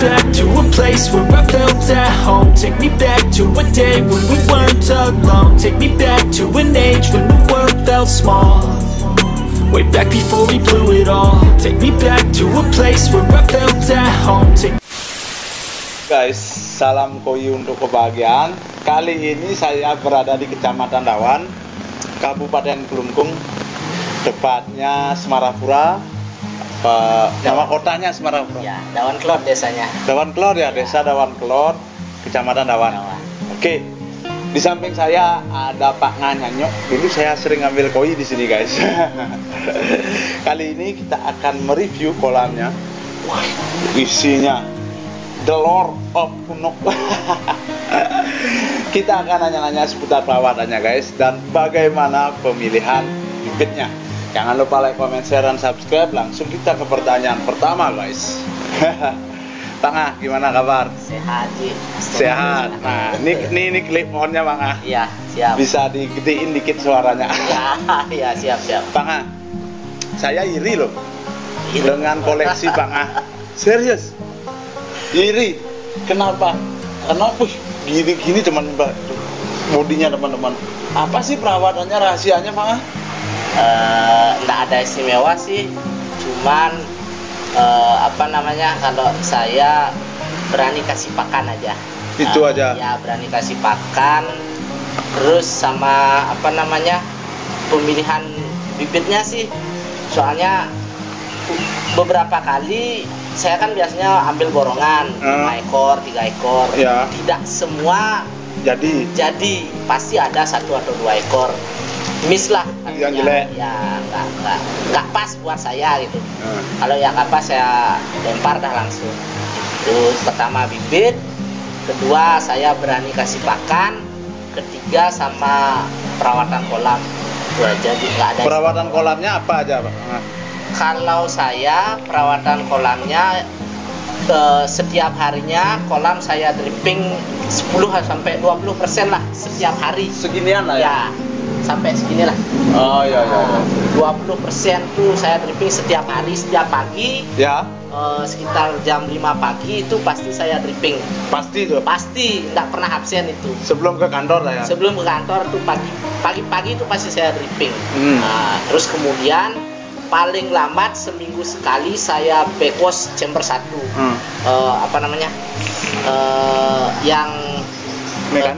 back to a place where I felt at home. Take me back to a day when we weren't alone. Take me back to an age when the world felt small, way back before we blew it all. Take me back to a place where I felt at home. Guys, salam koi untuk kebahagiaan. Kali ini saya berada di Kecamatan Dawan, Kabupaten Kelungkung, tepatnya Semarapura. Nama kotanya Semarapura. Ya, Dawan Klot desanya. Dawan Klot ya, desa Dawan Klot, Kecamatan Dawan. Oke. Di samping saya ada Pak Nganyanyok. Dulu saya sering ngambil koi di sini, guys. Kali ini kita akan mereview kolamnya. Wah, isinya The Lord of Punok. Kita akan nanya-nanya seputar perawatannya, guys, dan bagaimana pemilihan bibitnya. Jangan lupa like, comment, share, dan subscribe. Langsung kita ke pertanyaan pertama, guys. Bang Ah, gimana kabar? Sehat, Ji. Sehat. Nah, ini clip on-nya, Bang Ah. Iya, siap. Bisa digedein dikit suaranya. Iya, siap. Bang Ah, saya iri loh Iri. dengan koleksi Bang Ah. Serius? Iri. Kenapa? Karena gini teman bodinya teman-teman. Apa sih perawatannya, rahasianya, Bang Ah? Nggak ada istimewa sih, cuman kalau saya berani kasih pakan aja. Itu aja. Ya, berani kasih pakan, terus sama pemilihan bibitnya sih. Soalnya beberapa kali saya kan biasanya ambil borongan 5 ekor, 3 ekor. Ya. Tidak semua jadi pasti ada 1 atau 2 ekor miss lah, yang jelek ya, nggak pas buat saya gitu. Kalau yang nggak pas saya lempar dah langsung. Terus pertama bibit, kedua saya berani kasih pakan, ketiga sama perawatan kolam. Itu aja, nggak ada. Perawatan kolamnya apa aja, Pak? Kalau saya perawatan kolamnya setiap harinya kolam saya dripping 10-20% lah setiap hari. Seginian lah ya? Sampai segini lah. Oh iya. 20% tuh saya dripping setiap hari, setiap pagi. Ya. Sekitar jam 5 pagi itu pasti saya dripping. Pasti tuh? Pasti, nggak pernah absen itu. Sebelum ke kantor lah ya? Sebelum ke kantor tuh pagi-pagi itu pasti saya dripping. Nah, terus kemudian paling lambat seminggu sekali saya backwash chamber 1. Yang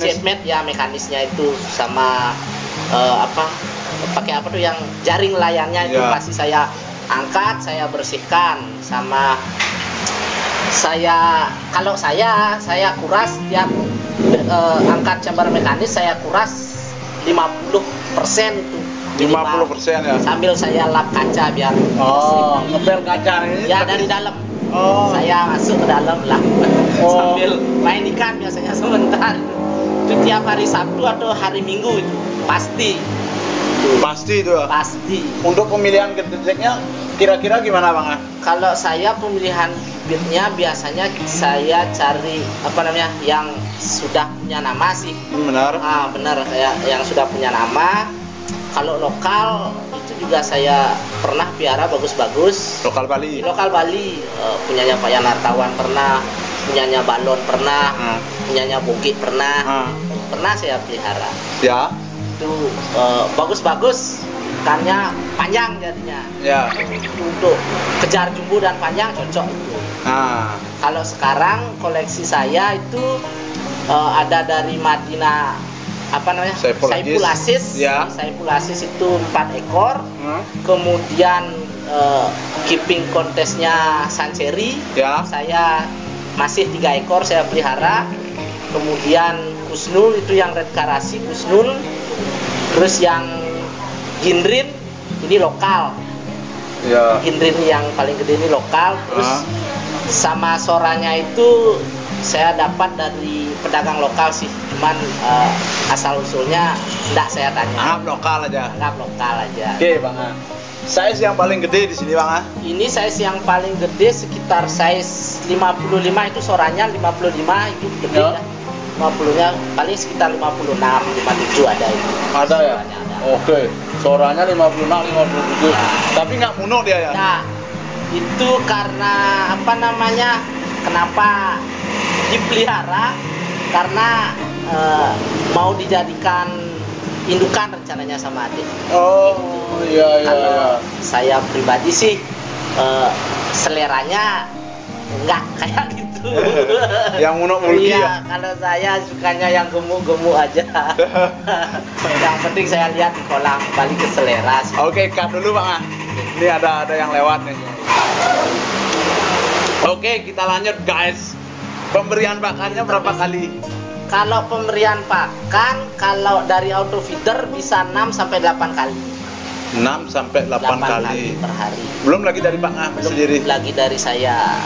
jetmet ya, mekanisnya itu sama pakai apa tuh yang jaring layarnya itu pasti saya angkat, saya bersihkan, sama kalau saya kuras tiap angkat chamber mekanis saya kuras 50% itu minimal. 50% ya? Sambil saya lap kaca biar ngepel kaca ini ya dari dalam. Saya masuk ke dalam lah. Sambil main ikan biasanya sebentar. Itu tiap hari Sabtu atau hari Minggu itu pasti itu ya? Pasti. Untuk pemilihan bibitnya kira-kira gimana, Bang? Kalau saya pemilihan bibitnya biasanya saya cari yang sudah punya nama sih. Benar. Benar, yang sudah punya nama. Kalau lokal itu juga saya pernah piara bagus-bagus. Lokal Bali. Punyanya Pak Yanartawan pernah, punyanya Balon pernah, punyanya Bukit pernah. Pernah saya pelihara. Ya. Itu bagus-bagus, ikannya panjang jadinya. Ya. Untuk kejar jumbo dan panjang cocok itu. Kalau sekarang koleksi saya itu ada dari Madinah Saiful Aziz. Ya. Saiful Aziz itu 4 ekor. Kemudian keeping kontesnya Sanceri. Ya. Saya masih 3 ekor saya pelihara. Kemudian Kusnul itu yang red karasi Kusnul. Terus yang Ginrin ini lokal. Ya. Ginrin yang paling gede ini lokal. Terus sama soranya itu saya dapat dari pedagang lokal sih, cuman asal usulnya enggak saya tanya. Anggap lokal aja. Oke, Bang. Size yang paling gede di sini, Bang? Ini size yang paling gede sekitar size 55 itu soranya 55 itu gede ya. 50-nya paling sekitar 56, 57 ada itu. Ada ya? Oke. Soranya 56, 57. Tapi nggak muno dia ya? Nah, itu karena kenapa dipelihara? Karena mau dijadikan indukan rencananya sama adik. Oh, iya. Kalau saya pribadi sih seleranya enggak kayak gitu. Yang mulki iya, ya? kalau saya sukanya yang gemuk-gemuk aja. Yang penting saya lihat di kolam, balik ke selera sih. Oke, cut dulu Bang. Ini ada yang lewat nih. Oke, kita lanjut guys. Pemberian pakannya berapa kali? Kalau pemberian pakan, kalau dari auto feeder bisa 6 sampai 8 kali. 6 sampai 8 kali per hari. Belum lagi dari Pak Ngah sendiri. Lagi dari saya.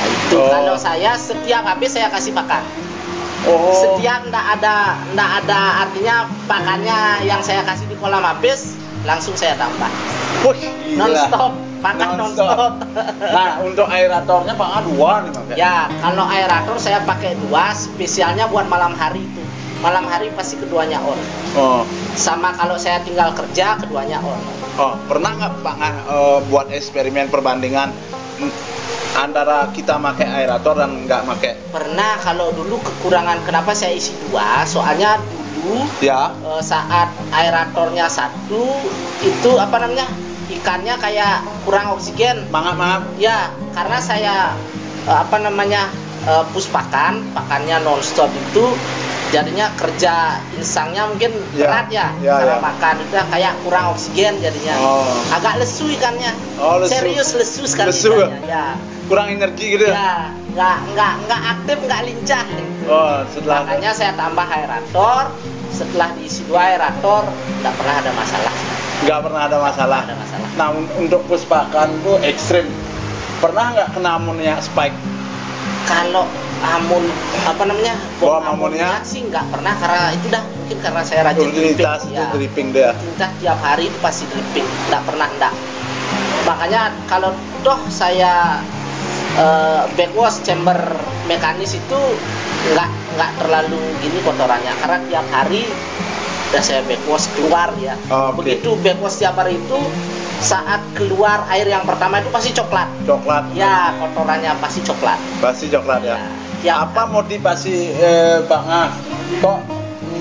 Itu kalau saya setiap habis saya kasih pakan. Setiap enggak ada artinya pakannya yang saya kasih di kolam habis langsung saya tambah. Non-stop, pakan non-stop. Nah, untuk aeratornya Pak Ngah 2 nih Bang. Ya, kalau aerator saya pakai 2, spesialnya buat malam hari itu. Malam hari pasti keduanya on. Sama kalau saya tinggal kerja keduanya on. Pernah nggak Pak Ngah buat eksperimen perbandingan antara kita pakai aerator dan nggak pakai? Pernah. Kalau dulu kekurangan kenapa saya isi 2? Soalnya dulu saat aeratornya 1 itu ikannya kayak kurang oksigen. Mangap. Ya, karena saya push pakannya non-stop itu jadinya kerja insangnya mungkin berat karena makan itu kayak kurang oksigen jadinya. Agak lesu ikannya. Lesu. Serius lesu sekali lesu, ikannya. Ya. Kurang energi gitu ya? Nggak aktif, nggak lincah. Makanya saya tambah aerator. Setelah diisi 2 aerator, nggak pernah ada masalah. Nggak pernah ada masalah. Nah, untuk push pakan tuh ekstrim. Pernah nggak kena amonia spike? Kalau bom amonia sih nggak pernah, karena itu mungkin karena saya rajin dripping dia. Tiap hari itu pasti dripping, nggak pernah enggak. Makanya kalau saya backwash chamber mekanis itu nggak terlalu gini kotorannya, karena tiap hari udah saya backwash keluar ya. Begitu backwash tiap hari itu, saat keluar air yang pertama itu pasti coklat. Ya, kotorannya pasti coklat. Ya. Apa motivasi Bang Ngah kok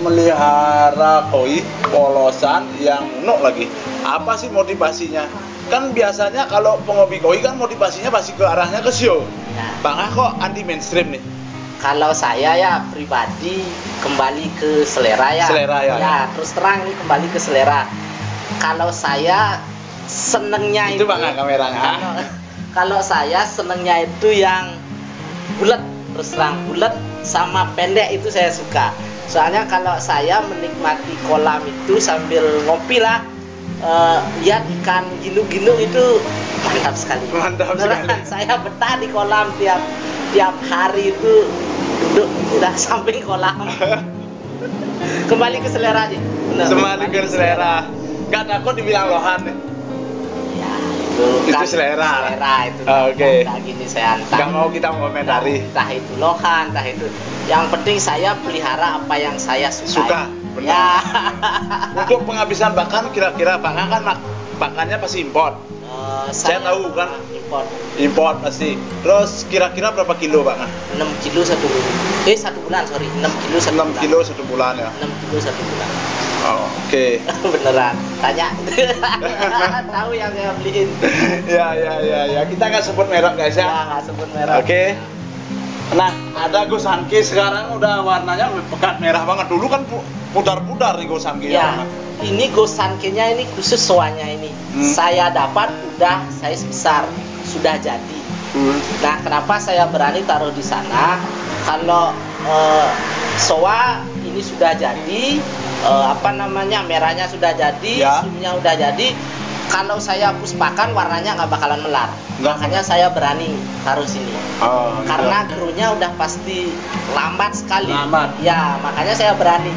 melihara koi polosan yang nuk lagi? Apa sih motivasinya? Kan biasanya kalau penghobi koi kan motivasinya pasti ke arahnya ke show. Ya. Bang Ngah kok anti mainstream nih? Kalau saya ya pribadi kembali ke selera ya. Ya, terus terang ini kembali ke selera. Kalau saya senengnya itu Bang Ngah kameranya. Kalau saya senengnya itu yang bulat, terus terang bulat sama pendek itu saya suka. Soalnya kalau saya menikmati kolam itu sambil ngopi lah, lihat ikan ginu-ginu itu mantap sekali. Saya betah di kolam tiap hari itu duduk udah samping kolam. Kembali ke selera aja. Kembali ke selera. Gak takut dibilang lohan nih? Ya, itu selera itu. Oke. Gini saya antar. Gak mau kita mengomentari. Entah itu lohan, entah itu. Yang penting saya pelihara apa yang saya suka. Benar. Ya. Untuk penghabisan pakan kira-kira Bang Ngah kan pakannya pasti import. Saya tahu kan import pasti. Terus kira-kira berapa kilo Bang Ngah? 6 kilo 1 bulan. 6 kilo 1 bulan ya. 6 kilo 1 bulan. Oke. Beneran. Tanya. Tahu yang saya beliin. Ya. Kita nggak sebut merek guys ya. Nggak sebut merek. Oke. Nah, ada Gosanke sekarang udah warnanya pekat merah banget. Dulu kan pudar-pudar nih Gosanke. Ya. Ini Gosanke-nya ini khusus soanya ini. Saya dapat udah size besar, sudah jadi. Nah, kenapa saya berani taruh di sana? Kalau soa ini sudah jadi, merahnya sudah jadi, simnya udah jadi. Kalau saya push pakan warnanya nggak bakalan melar. Makanya saya berani taruh sini. Karena krunya udah pasti lambat sekali. Ya, makanya saya berani.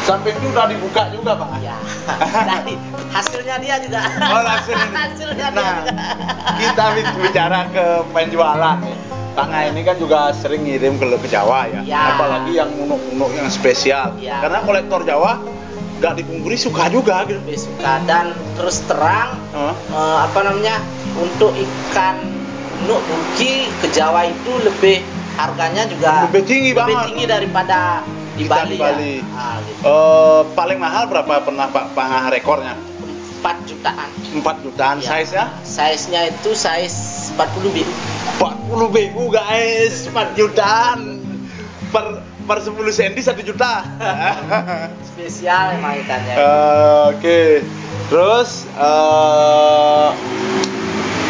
Sampai itu udah dibuka juga Pak? Ya. Dari hasilnya dia juga. Hasilnya dia juga. Kita bicara ke penjualan. Bang Ngah ini kan juga sering ngirim ke Jawa ya. Apalagi yang unuk-unuk yang spesial. Karena kolektor Jawa gak dipungkiri suka juga gitu. Suka, dan terus terang untuk ikan punuk, buki ke Jawa itu lebih harganya juga lebih tinggi tinggi daripada di Bali. Ya? Gitu. Paling mahal berapa pernah Pak rekornya? 4 jutaan. 4 jutaan ya. Size-nya? Size-nya itu size 40 BU. 40 BU guys, 4 jutaan per 10 cm 1 juta. Spesial emang ikannya. Oke. Terus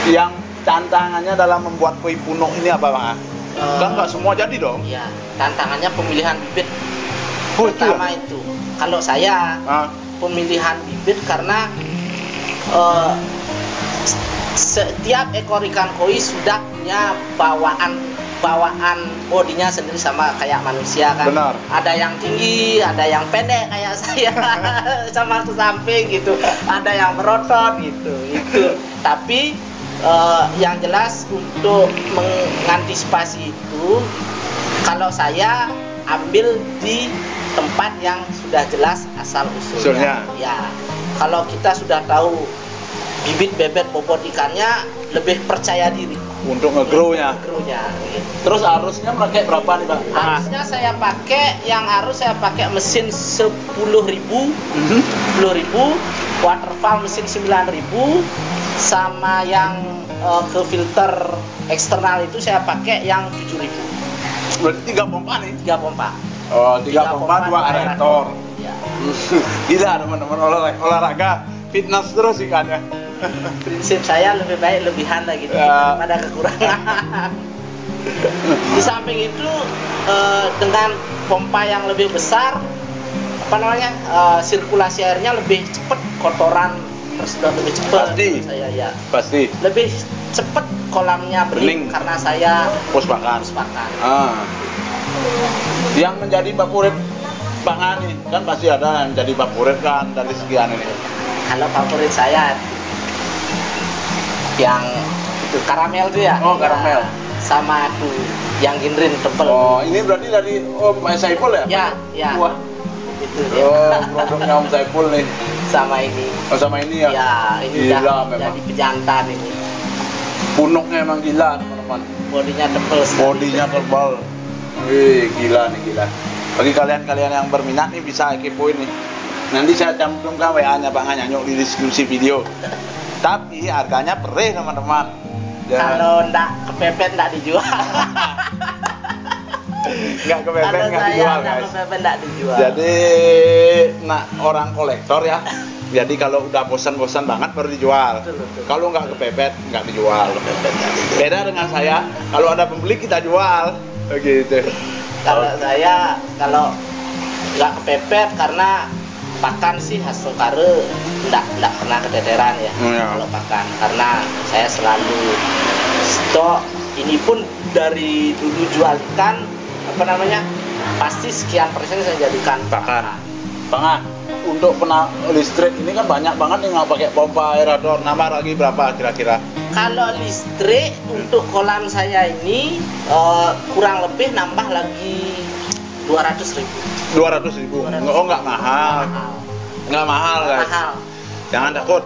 yang tantangannya dalam membuat koi punuk ini apa Bang? Kan nggak semua jadi dong? Iya, tantangannya pemilihan bibit. Pertama itu. Kalau saya pemilihan bibit karena setiap ekor ikan koi sudah punya bawaan bodinya sendiri sama kayak manusia kan. Benar. Ada yang tinggi, ada yang pendek kayak saya sama ke samping gitu. Ada yang berotot gitu. Tapi yang jelas untuk mengantisipasi itu, kalau saya ambil di tempat yang sudah jelas asal usulnya. Ya, kalau kita sudah tahu bibit bebet bobot ikannya, lebih percaya diri untuk nge-grow-nya. Gitu. Terus arusnya pakai berapa nih Bang? Arusnya saya pakai mesin 10.000, 10.000, waterfall mesin 9.000, sama yang ke filter eksternal itu saya pakai yang 7.000. Berarti 3 pompa nih? 3 pompa. Oh, 3 pompa 2 aerator. Ya. Gila teman-teman, olahraga fitness terus ikannya. Prinsip saya lebih baik lebihan lagi daripada kekurangan. Di samping itu dengan pompa yang lebih besar, sirkulasi airnya lebih cepat, kotoran tersedot lebih cepat. Pasti. Lebih cepat kolamnya bening karena saya pos pakan. Yang menjadi favorit Bang Ani kan pasti ada yang jadi favorit kan dari sekian ini. Kalau favorit saya yang itu karamel tuh ya. Oh, karamel. Sama aku yang ginrin tebel. Oh, ini berarti dari Om Saiful ya? Ya. Wah. Itu dia. Produknya Om Saiful nih. Sama ini. Oh, sama ini ya? Ya, ini gila, udah jadi pejantan ini. Punuknya emang gila, teman-teman. Bodinya tebel sekali. Bodinya tebal. Wih, gila nih, gila. Bagi kalian-kalian yang berminat nih bisa kepoin nih. Nanti saya cantumkan WA-nya Bang Anyanyuk di deskripsi video. Tapi harganya perih teman-teman. Kalau ndak kepepet ndak dijual. Nggak kepepet nggak dijual guys. Kepepet ndak dijual. Jadi orang kolektor ya. Jadi kalau udah bosan-bosan banget baru dijual. Kalau nggak kepepet nggak dijual. Beda dengan saya, kalau ada pembeli kita jual. Begitu. Kalau saya nggak kepepet karena pakan sih khas Songkare nggak pernah keteteran ya. Kalau pakan karena saya selalu stok. Ini pun dari dulu jual ikan pasti sekian persen saya jadikan pakan. Bang, untuk listrik ini kan banyak banget yang nggak pakai pompa aerator. Nambah lagi berapa kira-kira? Kalau listrik untuk kolam saya ini kurang lebih nambah lagi 200.000. 200.000. Oh, nggak mahal. Nggak mahal guys. Jangan takut.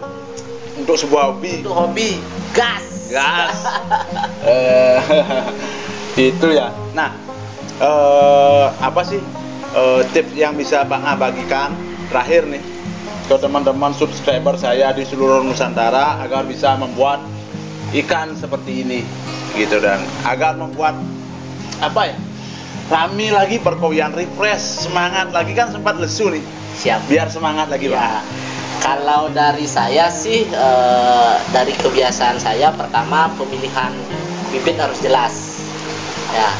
Untuk sebuah hobi. Untuk hobi, gas. Itu ya. Nah, apa sih tips yang bisa Bang A bagikan terakhir nih ke teman-teman subscriber saya di seluruh Nusantara agar bisa membuat ikan seperti ini gitu, dan agar membuat rame lagi perkoian, refresh, semangat lagi, kan sempat lesu nih. Siap. Biar semangat lagi Bang. Kalau dari saya sih dari kebiasaan saya, pertama pemilihan bibit harus jelas. Ya.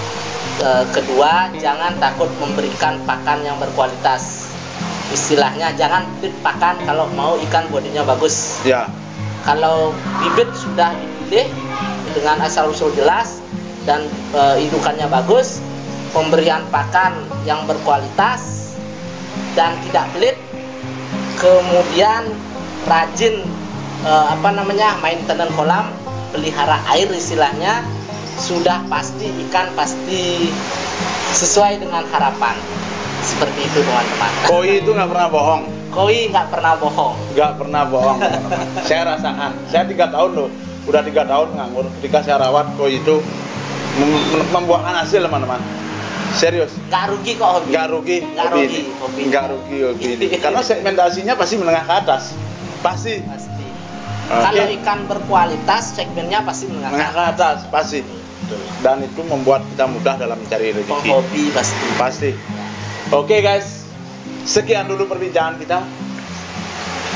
Kedua, jangan takut memberikan pakan yang berkualitas. Istilahnya jangan pelit pakan kalau mau ikan bodinya bagus. Ya. Kalau bibit sudah dipilih dengan asal usul jelas dan indukannya bagus, pemberian pakan yang berkualitas dan tidak pelit, kemudian rajin maintenance kolam, pelihara air istilahnya, sudah pasti ikan pasti sesuai dengan harapan. Seperti itu teman-teman. Koi itu nggak pernah bohong. Koi nggak pernah bohong. Nggak pernah bohong. Saya rasakan. Saya 3 tahun loh udah 3 tahun nganggur. Ketika saya rawat koi itu membuahkan hasil teman-teman. Serius. Nggak rugi kok hobi. Nggak rugi hobi ini. Karena segmentasinya pasti menengah ke atas. Pasti. Kalau ikan berkualitas, segmennya pasti menengah ke atas. Pasti. Dan itu membuat kita mudah dalam mencari rezeki. Hobi Pasti. Oke guys, sekian dulu perbincangan kita.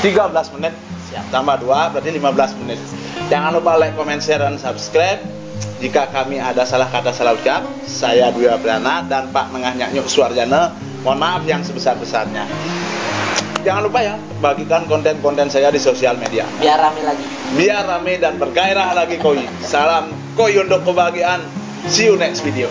13 menit. Siap. Tambah 2 berarti 15 menit. Jangan lupa like, comment, share, dan subscribe. Jika kami ada salah kata, salah ucap, saya Dwi Apriana dan Pak Nengah Nyaknyuk Suarjana, mohon maaf yang sebesar-besarnya. Jangan lupa ya, bagikan konten-konten saya di sosial media. Biar rame lagi. Biar rame dan bergairah lagi koi. Salam koi untuk kebahagiaan. See you next video.